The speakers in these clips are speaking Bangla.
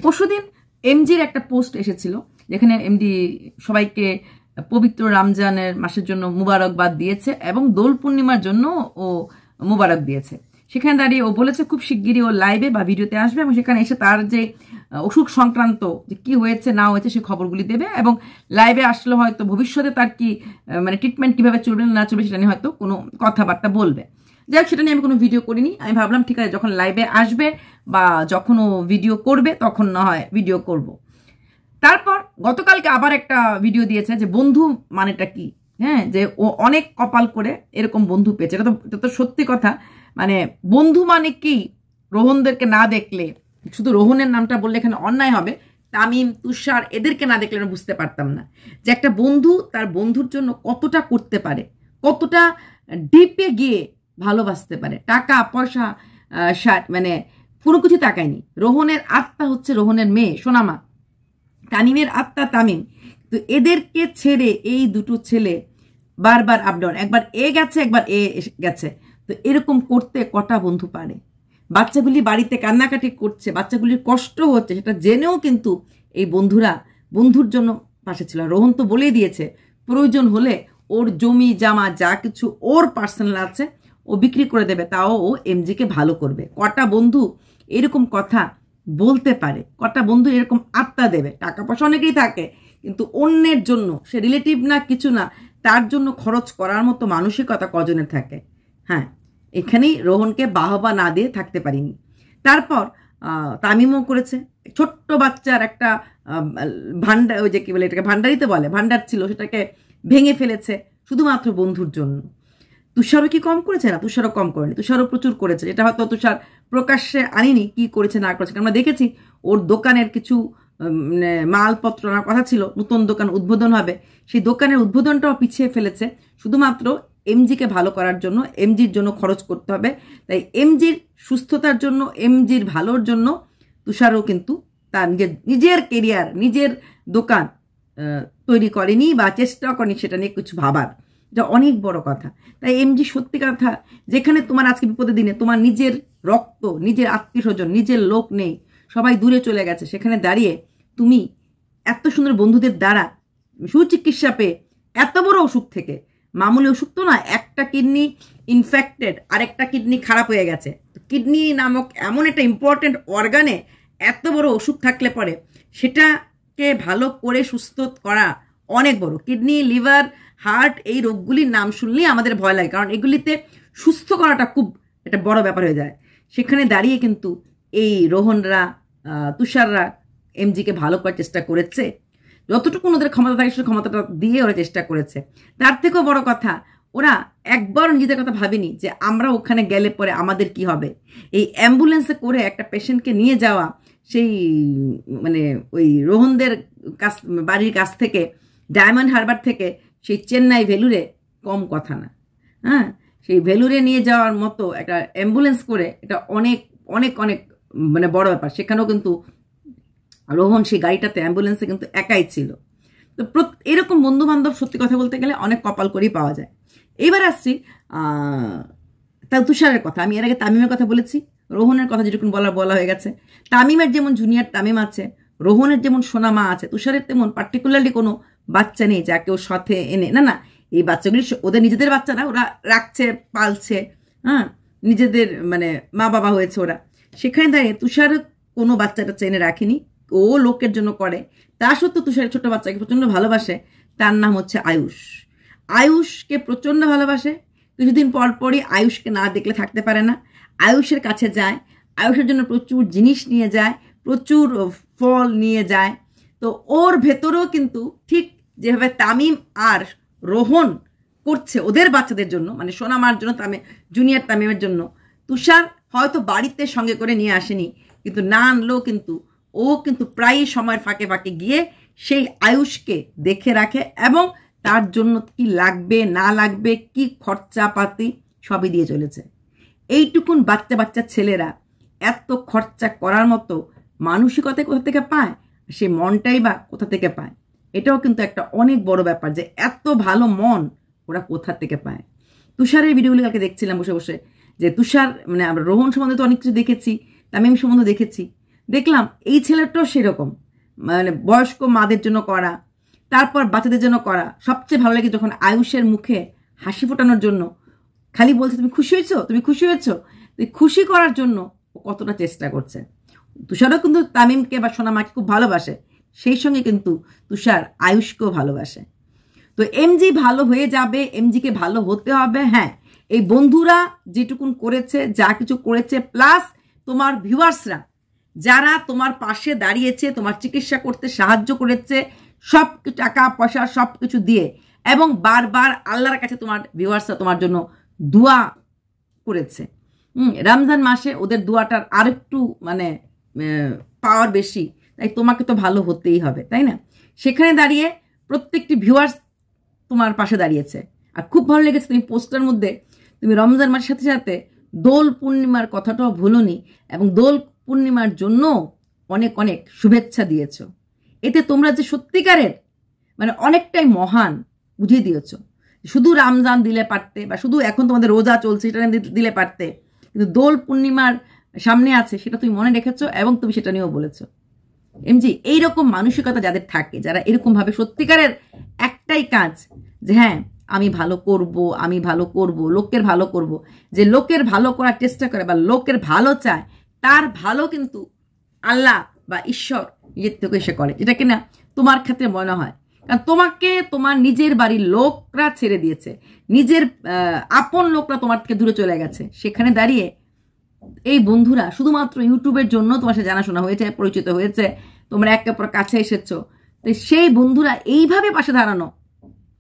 পরশুদিন এমজির একটা পোস্ট এসেছিল যেখানে এমডি সবাইকে পবিত্র রমজানের মাসের জন্য মুবারকবাদ দিয়েছে এবং দোল পূর্ণিমার জন্য ও মুবারক দিয়েছে। সেখানে দাঁড়িয়ে ও বলেছে খুব শিগগিরই ও লাইভে বা ভিডিওতে আসবে এবং সেখানে এসে তার যে অসুখ সংক্রান্ত যে কি হয়েছে না হয়েছে সে খবরগুলি দেবে এবং লাইভে আসলে হয়তো ভবিষ্যতে তার কি মানে ট্রিটমেন্ট কিভাবে চলবে না চলবে সেটা নিয়ে হয়তো কোনো কথাবার্তা বলবে। যাই হোক, সেটা নিয়ে আমি কোনো ভিডিও করিনি। আমি ভাবলাম ঠিক আছে, যখন লাইভে আসবে বা যখন ও ভিডিও করবে তখন না হয় ভিডিও করব। তারপর গতকালকে আবার একটা ভিডিও দিয়েছে যে বন্ধু মানেটা কি, হ্যাঁ, যে ও অনেক কপাল করে এরকম বন্ধু পেয়েছে। এটা তো সত্যি কথা। মানে বন্ধু মানে কি, রোহনদেরকে না দেখলে, শুধু রোহনের নামটা বললে এখানে অন্যায় হবে, তামিম, তুষার এদেরকে না দেখলে আমি বুঝতে পারতাম না যে একটা বন্ধু তার বন্ধুর জন্য কতটা করতে পারে, কতটা ডিপে গিয়ে ভালোবাসতে পারে। টাকা পয়সা মানে কোনো কিছু তাকায়নি। রোহনের আত্মা হচ্ছে রোহনের মেয়ে সোনামা, তামিমের আত্মা তামিম। তো এদেরকে ছেড়ে এই দুটো ছেলে বারবার আপডাউন, একবার এ গেছে একবার এ গেছে। তো এরকম করতে কটা বন্ধু পারে? বাচ্চাগুলি বাড়িতে কান্নাকাটি করছে, বাচ্চাগুলির কষ্ট হচ্ছে, সেটা জেনেও কিন্তু এই বন্ধুরা বন্ধুর জন্য পাশে ছিল। রোহন তো বলেই দিয়েছে প্রয়োজন হলে ওর জমি জামা যা কিছু ওর পার্সোনাল আছে ও বিক্রি করে দেবে, তাও ও এমজিকে ভালো করবে। কটা বন্ধু এরকম কথা বলতে পারে? কটা বন্ধু এরকম আত্মা দেবে? টাকা পয়সা অনেকেই থাকে, কিন্তু অন্যের জন্য, সে রিলেটিভ না কিছু না, তার জন্য খরচ করার মতো মানসিকতা কজনের থাকে? হ্যাঁ, এখানেই রোহনকে বাহবা না দিয়ে থাকতে পারিনি। তারপর তামিমও করেছে। ছোট্ট বাচ্চার একটা ভান্ডার, ওই যে কি বলে এটাকে ভান্ডারই তো বলে, ভান্ডার ছিল, সেটাকে ভেঙে ফেলেছে শুধুমাত্র বন্ধুর জন্য। তুষারও কি কম করেছে? না, তুষারও কম করেনি, তুষারও প্রচুর করেছে। এটা হয়তো তুষার প্রকাশ্যে আনিনি কি করেছে না করেছে, আমরা দেখেছি ওর দোকানের কিছু মালপত্র আনার কথা ছিল, নতুন দোকান উদ্বোধন হবে, সেই দোকানের উদ্বোধনটাও পিছিয়ে ফেলেছে শুধুমাত্র এমজিকে ভালো করার জন্য। এমজির জন্য খরচ করতে হবে, তাই এমজির সুস্থতার জন্য, এমজির ভালোর জন্য তুষারও কিন্তু তার নিজের কেরিয়ার, নিজের দোকান তৈরি করেনি বা চেষ্টা করেনি সেটা নিয়ে কিছু ভাবার, যা অনেক বড় কথা। তাই এমজি সত্যি কথা, যেখানে তোমার আজকে বিপদের দিনে তোমার নিজের রক্ত, নিজের আত্মীয় স্বজন, নিজের লোক নেই, সবাই দূরে চলে গেছে, সেখানে দাঁড়িয়ে তুমি এত সুন্দর বন্ধুদের দ্বারা সুচিকিৎসা পেয়ে এত বড় অসুখ থেকে, মামুলি অসুখ তো না, একটা কিডনি ইনফেক্টেড, আরেকটা কিডনি খারাপ হয়ে গেছে। কিডনি নামক এমন একটা ইম্পর্টেন্ট অর্গানে এত বড় অসুখ থাকলে পরে সেটাকে ভালো করে সুস্থ করা অনেক বড়। কিডনি, লিভার, হার্ট, এই রোগগুলির নাম শুনলেই আমাদের ভয় লাগে, কারণ এগুলিতে সুস্থ করাটা খুব একটা বড় ব্যাপার হয়ে যায়। সেখানে দাঁড়িয়ে কিন্তু এই রোহনরা, তুষাররা এমজিকে ভালো করার চেষ্টা করেছে, যতটুকু ওদের ক্ষমতা থাকে সেই ক্ষমতাটা দিয়ে ওরা চেষ্টা করেছে। তার থেকেও বড় কথা, ওরা একবার নিজেদের কথা ভাবেনি যে আমরা ওখানে গেলে পরে আমাদের কি হবে। এই অ্যাম্বুলেন্সে করে একটা পেশেন্টকে নিয়ে যাওয়া, সেই মানে ওই রোহনদের কাছ, বাড়ির কাছ থেকে, ডায়মন্ড হারবার থেকে সেই চেন্নাই ভেলুরে কম কথা না। হ্যাঁ, সেই ভেলুরে নিয়ে যাওয়ার মতো একটা অ্যাম্বুলেন্স করে, এটা অনেক অনেক অনেক মানে বড় ব্যাপার। সেখানেও কিন্তু রোহন সেই গাড়িটাতে, অ্যাম্বুলেন্সে কিন্তু একাই ছিল। তো এরকম বন্ধু বান্ধব সত্যি কথা বলতে গেলে অনেক কপাল করেই পাওয়া যায়। এইবার আসছি তার তুষারের কথা। আমি এর আগে তামিমের কথা বলেছি, রোহনের কথা যেটুকুন বলা হয়ে গেছে। তামিমের যেমন জুনিয়র তামিম আছে, রোহনের যেমন সোনামা আছে, তুষারের তেমন পার্টিকুলারলি কোনো বাচ্চা নেই যাকে ওর সাথে এনে, না না, এই বাচ্চাগুলি ওদের নিজেদের বাচ্চা না, ওরা রাখছে, পালছে, হ্যাঁ, নিজেদের মানে মা বাবা হয়েছে ওরা। সেখানে দাঁড়িয়ে তুষার কোনো বাচ্চাটা চেনে রাখেনি, ও লোকের জন্য করে। তা সত্ত্বেও তুষারের ছোট বাচ্চাকে প্রচণ্ড ভালোবাসে, তার নাম হচ্ছে আয়ুষ। আয়ুষকে প্রচণ্ড ভালোবাসে, কিছুদিন পর পরই আয়ুষকে না দেখলে থাকতে পারে না, আয়ুষের কাছে যায়, আয়ুষের জন্য প্রচুর জিনিস নিয়ে যায়, প্রচুর ফল নিয়ে যায়। তো ওর ভেতরেও কিন্তু ঠিক যেভাবে তামিম আর রোহন করছে ওদের বাচ্চাদের জন্য, মানে সোনামার জন্য, জুনিয়র তামিমের জন্য, তুষার হয়তো বাড়িতে সঙ্গে করে নিয়ে আসেনি, কিন্তু না আনলেও কিন্তু ও কিন্তু প্রায় সময়ের ফাঁকে ফাঁকে গিয়ে সেই আয়ুষকে দেখে রাখে এবং তার জন্য কি লাগবে না লাগবে, কি খরচাপাতি সবই দিয়ে চলেছে। এইটুকুন বাচ্চা বাচ্চা ছেলেরা এত খরচা করার মতো মানসিকতা কোথা থেকে পায়, সে মনটাই বা কোথা থেকে পায়? এটাও কিন্তু একটা অনেক বড় ব্যাপার যে এত ভালো মন ওরা কোথা থেকে পায়। তুষারের ভিডিওগুলি কালকে দেখছিলাম বসে বসে, যে তুষার মানে আমরা রোহন সম্বন্ধে তো অনেক কিছু দেখেছি, তামিম সম্বন্ধে দেখেছি, দেখলাম এই ছেলেটাও সেরকম, মানে বয়স্ক মাদের জন্য করা, তারপর বাচ্চাদের জন্য করা। সবচেয়ে ভালো লাগে যখন আয়ুষের মুখে হাসি ফোটানোর জন্য খালি বলছে তুমি খুশি হয়েছো, তুমি খুশি হয়েছো, খুশি করার জন্য ও কতটা চেষ্টা করছে। তুষারও কিন্তু তামিমকে বা সোনামাকে খুব ভালোবাসে, সেই সঙ্গে কিন্তু তুষার আয়ুষকেও ভালোবাসে। তো এমজি ভালো হয়ে যাবে, এমজিকে ভালো হতে হবে। হ্যাঁ, এই বন্ধুরা যেটুকুন করেছে, যা কিছু করেছে, প্লাস তোমার ভিউয়ার্সরা যারা তোমার পাশে দাঁড়িয়েছে, তোমার চিকিৎসা করতে সাহায্য করেছে, সব টাকা পয়সা সব কিছু দিয়ে, এবং বারবার আল্লাহর কাছে তোমার ভিউয়ার্সরা তোমার জন্য দোয়া করেছে। রমজান মাসে ওদের দোয়াটার আরেকটু মানে পাওয়ার বেশি, তাই তোমাকে তো ভালো হতেই হবে, তাই না? সেখানে দাঁড়িয়ে প্রত্যেকটি ভিউয়ার্স তোমার পাশে দাঁড়িয়েছে। আর খুব ভালো লেগেছে তুমি পোস্টার মধ্যে তুমি রমজান মাসের সাথে সাথে দোল পূর্ণিমার কথাটাও ভুলোনি, এবং দোল পূর্ণিমার জন্য অনেক অনেক শুভেচ্ছা দিয়েছ। এতে তোমরা যে সত্যিকারের মানে অনেকটাই মহান বুঝিয়ে দিয়েছ। শুধু রমজান দিলে পারতে, বা শুধু এখন তোমাদের রোজা চলছে সেটা দিলে পারতে, কিন্তু দোল পূর্ণিমার সামনে আছে সেটা তুমি মনে রেখেছো, এবং তুমি সেটা নিয়েও বলেছো। এমজি এইরকম মানসিকতা যাদের থাকে, যারা এরকম ভাবে সত্যিকারের একটাই কাজ যে হ্যাঁ আমি ভালো করব, আমি ভালো করব, লোকের ভালো করব, যে লোকের ভালো করার চেষ্টা করে বা লোকের ভালো চায়, তার ভালো কিন্তু আল্লাহ বা ঈশ্বর নিজের থেকে এসে করে, যেটা কিনা তোমার ক্ষেত্রে মনে হয়। কারণ তোমাকে তোমার নিজের বাড়ির লোকরা ছেড়ে দিয়েছে, নিজের আপন লোকরা তোমার থেকে দূরে চলে গেছে। সেখানে দাঁড়িয়ে এই বন্ধুরা শুধুমাত্র ইউটিউবের জন্য তোমার সাথে জানাশোনা হয়েছে, পরিচিত হয়েছে, তোমরা একে অপর কাছে এসেছো, তো সেই বন্ধুরা এইভাবে পাশে দাঁড়ানো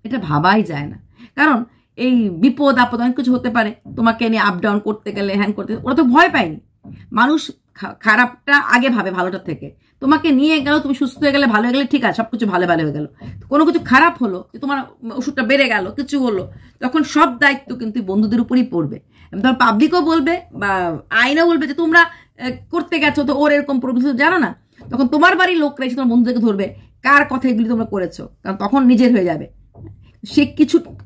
এটা ভাবাই যায় না। কারণ এই বিপদ আপদ অনেক কিছু হতে পারে, তোমাকে নিয়ে আপ ডাউন করতে গেলে, হ্যাং করতে, ওরা তো ভয় পায়নি। মানুষ খারাপটা আগে ভাবে ভালোটার থেকে। তোমাকে নিয়ে গেল, তুমি সুস্থ হয়ে গেলে, ভালো হয়ে গেলে, ঠিক আছে, সবকিছু ভালো ভালো হয়ে গেল। কোনো কিছু খারাপ হলো, তোমার ওষুধটা বেড়ে গেল, কিছু হলো, তখন সব দায়িত্ব কিন্তু বন্ধুদের উপরই পড়বে। তোমার পাবলিকও বলবে বা আইনও বলবে যে তোমরা করতে গেছো, তো ওর এরকম প্রবলেম জানো না। তখন তোমার বাড়ির লোকরা এসে তোমার বন্ধুদেরকে ধরবে, কার কথা এগুলি তোমরা করেছো, কারণ তখন নিজের হয়ে যাবে। সে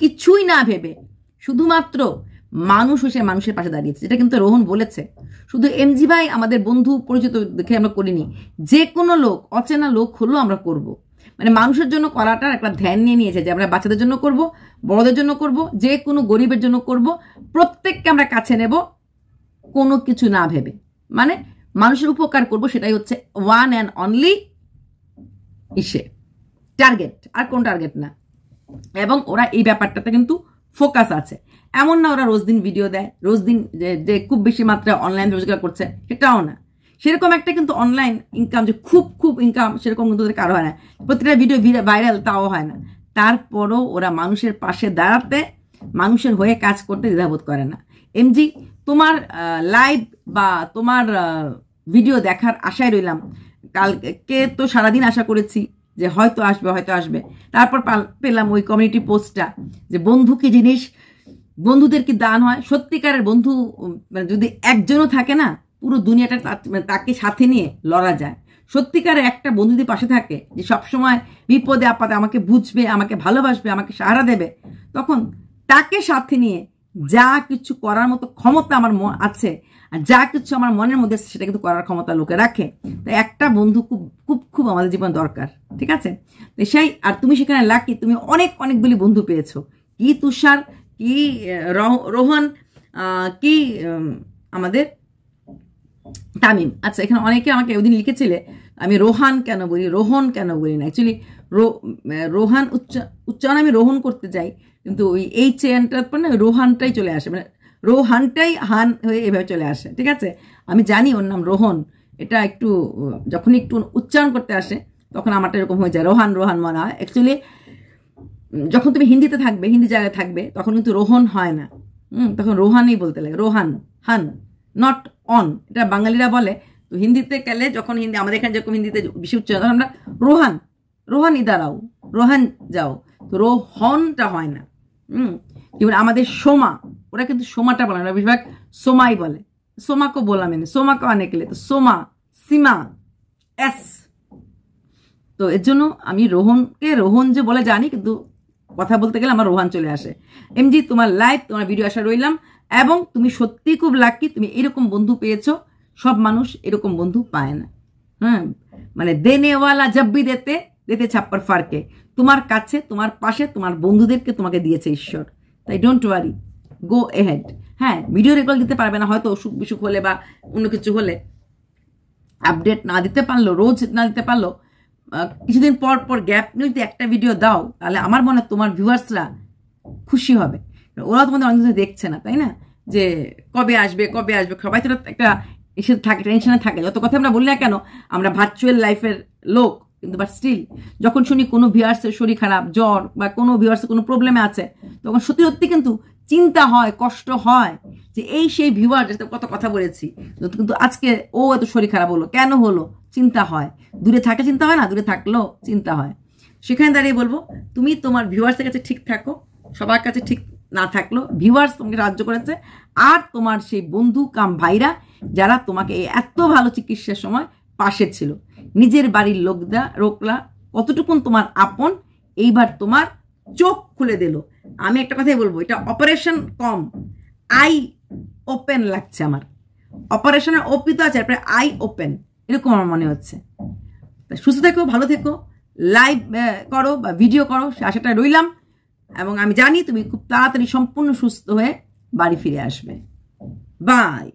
কিছুই না ভেবে শুধুমাত্র মানুষ এসে মানুষের পাশে দাঁড়িয়েছে, যেটা কিন্তু রোহন বলেছে। শুধু এমজি ভাই আমাদের বন্ধু পরিচিত দেখে আমরা করিনি, যে কোনো লোক, অচেনা লোক হলেও আমরা করব। মানে মানুষের জন্য করাটার একটা ধ্যান নিয়ে নিয়েছে যে আমরা বাচ্চাদের জন্য করব, বড়দের জন্য করব, যে কোনো গরিবের জন্য করব, প্রত্যেককে আমরা কাছে নেব কোনো কিছু না ভেবে, মানে মানুষের উপকার করব, সেটাই হচ্ছে ওয়ান অ্যান্ড অনলি টার্গেট, আর কোন টার্গেট না। এবং ওরা এই ব্যাপারটাতে কিন্তু ফোকাস আছে। এমন না ওরা রোজ দিন ভিডিও দেয়, রোজ দিন যে খুব বেশি মাত্রায় অনলাইন রোজগার করছে, সেটাও না। সেরকম একটা কিন্তু অনলাইন ইনকাম যে খুব ইনকাম, সেরকম কিন্তু ওদের কারো হয় না। প্রতিটা ভিডিও ভাইরাল তাও হয় না। তারপরও ওরা মানুষের পাশে দাঁড়াতে, মানুষের হয়ে কাজ করতে দ্বিধাবোধ করে না। এমজি তোমার লাইভ বা তোমার ভিডিও দেখার আশায় রইলাম। কালকে তো সারাদিন আশা করেছি যে হয়তো আসবে। তারপর পেলাম ওই কমিউনিটি পোস্টটা, যে বন্ধু কি জিনিস, বন্ধুদের কি দান হয়। সত্যিকারের বন্ধু যদি একজনও থাকে না, পুরো দুনিয়াটা তাকে সাথে নিয়ে লড়া যায়। সত্যিকারের একটা বন্ধু যদি পাশে থাকে, যে সবসময় বিপদে আপদে আমাকে বুঝবে, আমাকে ভালোবাসবে, আমাকে সাহারা দেবে, তখন তাকে সাথে নিয়ে যা কিছু করার মতো ক্ষমতা আমার আছে, আর যা কিছু আমার মনের মধ্যে সেটা কিন্তু করার ক্ষমতা লোকে রাখে। তাই একটা বন্ধু খুব আমাদের জীবনে দরকার, ঠিক আছে? সেই, আর তুমি সেখানে লাকি, তুমি অনেকগুলি বন্ধু পেয়েছো। কি তুষার, কি রোহন, কি আমাদের তামিম। আচ্ছা, এখানে অনেকে আমাকে ওদিন লিখেছিলে আমি রোহান কেন বলি, রোহন কেন বলি না। অ্যাকচুয়ালি রোহান উচ্চারণ আমি রোহন করতে যাই, কিন্তু ওই এই চেনটার পর না রোহানটাই চলে আসে, মানে রোহানটাই হান হয়ে এভাবে চলে আসে, ঠিক আছে? আমি জানি ওর নাম রোহন, এটা একটু যখন একটু উচ্চারণ করতে আসে তখন আমারটা এরকম হয়ে যায়, রোহান মনে হয়। অ্যাকচুয়ালি যখন তুমি হিন্দিতে থাকবে, হিন্দি জায়গায় থাকবে, তখন কিন্তু রোহন হয় না, তখন রোহানই বলতে লাগে, রোহান, হান, নট অন, এটা বাঙালিরা বলে। তো হিন্দিতে গেলে যখন হিন্দি আমাদের এখানে যেরকম হিন্দিতে বেশি উচ্চারণ, তখন আমরা রোহান ইদারাও, রোহান যাও, তো রোহনটা হয় না। যেমন আমাদের সোমা, ওরা কিন্তু সোমাটা বলে না, বেশিরভাগ সোমাই বলে। সোমাকে বললাম এনে, সোমাকে অনেক এলে, তো সোমা, সীমা, এস। তো এর জন্য আমি রোহনকে রোহন যে বলে জানি, কিন্তু কথা বলতে গেলে আমার রোহান চলে আসে। এমজি তোমার লাইভ, তোমার ভিডিও আসা রইলাম, এবং তুমি সত্যি খুব লাকি, তুমি এরকম বন্ধু পেয়েছো। সব মানুষ এরকম বন্ধু পায় না। হ্যাঁ, মানে দেনেওয়ালা জব্বি দেতে দেতে ছাপ্পার ফারকে, তোমার কাছে, তোমার পাশে, তোমার বন্ধুদেরকে তোমাকে দিয়েছে ঈশ্বর। তাই ডোন্ট ওয়ারি, গো এহেড। হ্যাঁ, ভিডিও রেকর্ড দিতে পারবে না হয়তো, অসুখ বিসুখ হলে বা অন্য কিছু হলে, আপডেট না দিতে পারলো, রোজ না দিতে পারলো, কিছুদিন পর পর গ্যাপ নিয়ে যদি একটা ভিডিও দাও, তাহলে আমার মনে হয় তোমার ভিউয়ার্সরা খুশি হবে। ওরা তোমাদের অনেক কিছু দেখছে না, তাই না, যে কবে আসবে কবে আসবে, সবাই তো একটা এসে থাকে, টেনশনে থাকে। যত কথা আমরা বলি না কেন, আমরা ভার্চুয়াল লাইফের লোক, কিন্তু বাট স্টিল যখন শুনি কোনো ভিউয়ার্সের শরীর খারাপ, জ্বর, বা কোনো ভিউয়ার্সের কোনো প্রবলেমে আছে, তখন সত্যি সত্যি কিন্তু চিন্তা হয়, কষ্ট হয় যে এই সেই ভিউয়ার যাতে কত কথা বলেছি, কিন্তু আজকে ও এত শরীর খারাপ হলো, কেন হলো, চিন্তা হয়। দূরে থাকলে চিন্তা হয় না, দূরে থাকলেও চিন্তা হয়। সেখানে দাঁড়িয়ে বলবো, তুমি তোমার ভিউয়ার্সের কাছে ঠিক থাকো, সবার কাছে ঠিক না থাকলেও ভিউয়ার্স তোমাকে সাহায্য করেছে, আর তোমার সেই বন্ধু কাম ভাইরা যারা তোমাকে এত ভালো চিকিৎসার সময় পাশে ছিল, নিজের বাড়ির লোকরা কতটুকুন তোমার আপন, এইবার তোমার চোখ খুলে দিল। আমি একটা কথাই বলবো, এটা অপারেশন কম, আই ওপেন লাগছে আমার। অপারেশনের ওপি তো আছে, তারপরে আই ওপেন, এরকম আমার মনে হচ্ছে। সুস্থ থেকো, ভালো থেকো, লাইভ করো বা ভিডিও করো, সে আশাটা রইলাম। এবং আমি জানি তুমি খুব তাড়াতাড়ি সম্পূর্ণ সুস্থ হয়ে বাড়ি ফিরে আসবে। বাই।